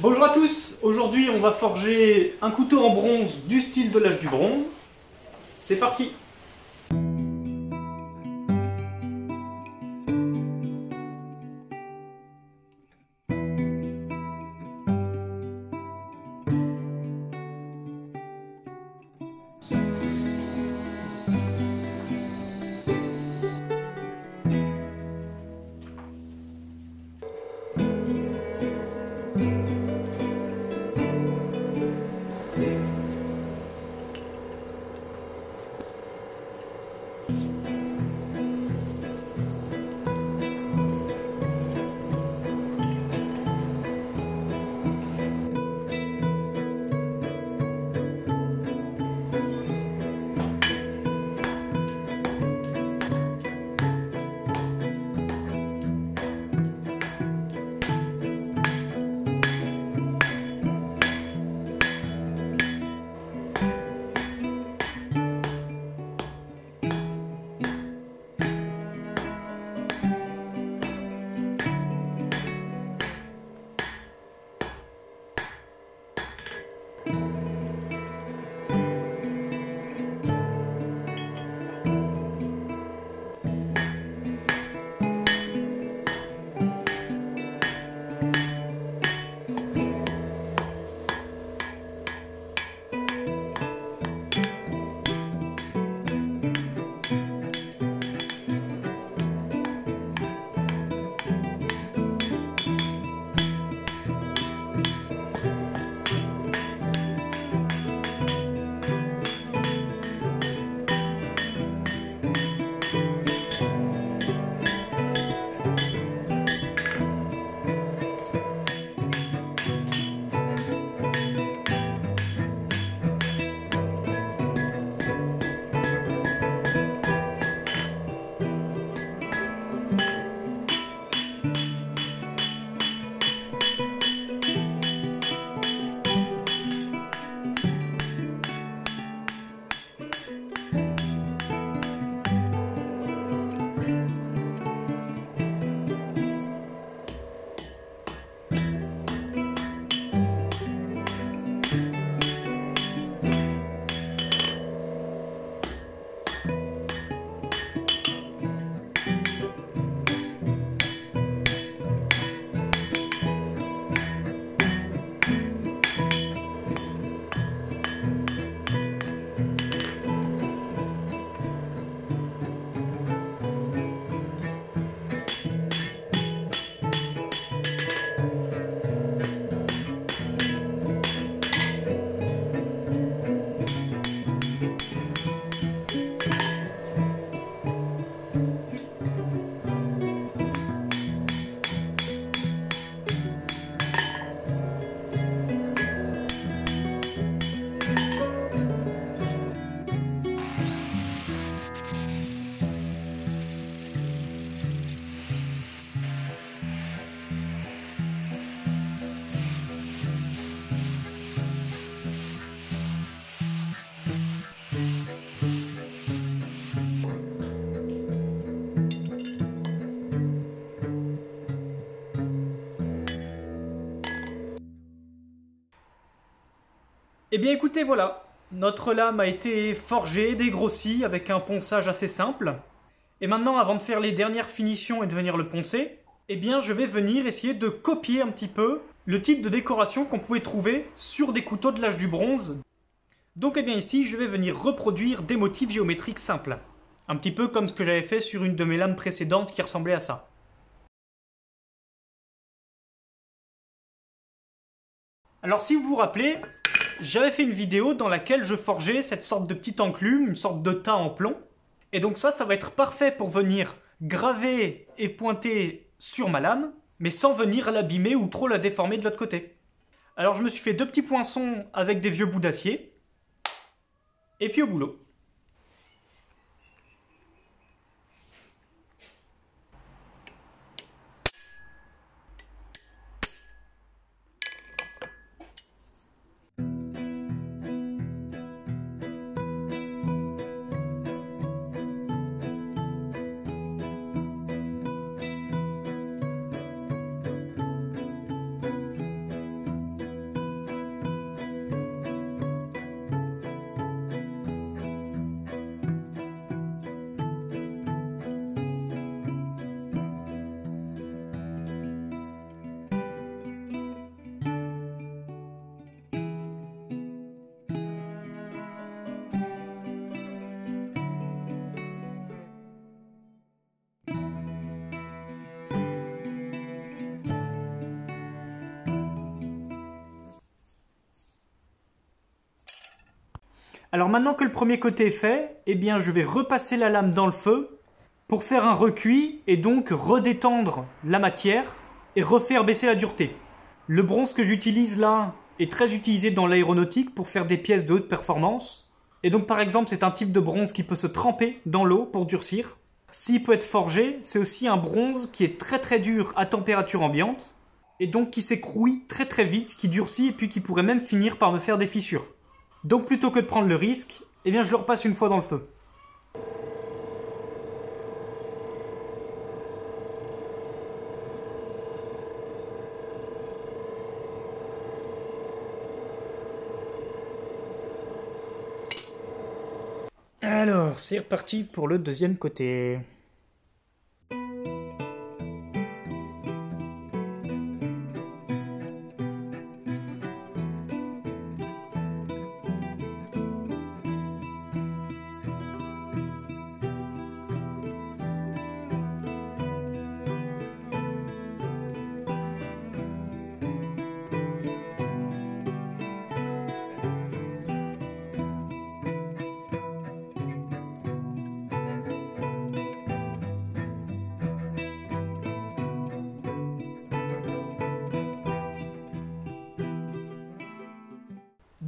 Bonjour à tous, aujourd'hui on va forger un couteau en bronze du style de l'âge du bronze. C'est parti! Eh bien écoutez, voilà, notre lame a été forgée, dégrossie avec un ponçage assez simple. Et maintenant, avant de faire les dernières finitions et de venir le poncer, eh bien je vais venir essayer de copier un petit peu le type de décoration qu'on pouvait trouver sur des couteaux de l'âge du bronze. Donc eh bien ici, je vais venir reproduire des motifs géométriques simples. Un petit peu comme ce que j'avais fait sur une de mes lames précédentes qui ressemblait à ça. Alors si vous vous rappelez, j'avais fait une vidéo dans laquelle je forgeais cette sorte de petit enclume, une sorte de tas en plomb. Et donc ça va être parfait pour venir graver et pointer sur ma lame, mais sans venir l'abîmer ou trop la déformer de l'autre côté. Alors je me suis fait deux petits poinçons avec des vieux bouts d'acier, et puis au boulot. Alors maintenant que le premier côté est fait, eh bien je vais repasser la lame dans le feu pour faire un recuit et donc redétendre la matière et refaire baisser la dureté. Le bronze que j'utilise là est très utilisé dans l'aéronautique pour faire des pièces de haute performance. Et donc par exemple c'est un type de bronze qui peut se tremper dans l'eau pour durcir. S'il peut être forgé, c'est aussi un bronze qui est très très dur à température ambiante et donc qui s'écrouille très très vite, qui durcit et puis qui pourrait même finir par me faire des fissures. Donc plutôt que de prendre le risque, eh bien je le repasse une fois dans le feu. Alors, c'est reparti pour le deuxième côté.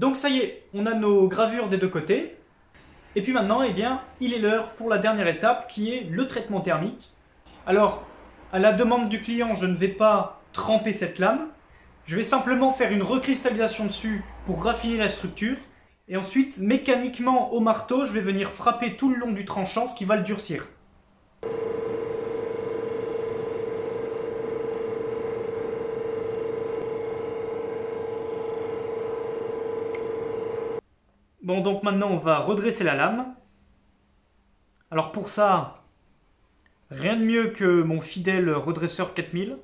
Donc ça y est, on a nos gravures des deux côtés. Et puis maintenant, eh bien, il est l'heure pour la dernière étape qui est le traitement thermique. Alors, à la demande du client, je ne vais pas tremper cette lame. Je vais simplement faire une recristallisation dessus pour raffiner la structure. Et ensuite, mécaniquement au marteau, je vais venir frapper tout le long du tranchant, ce qui va le durcir. Bon, donc maintenant on va redresser la lame. Alors pour ça, rien de mieux que mon fidèle redresseur 4000.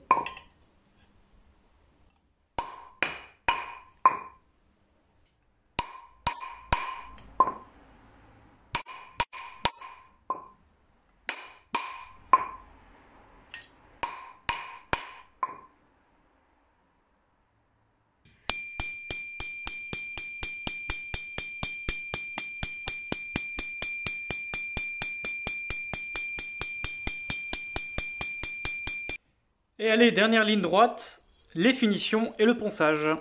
Et allez, dernière ligne droite, les finitions et le ponçage.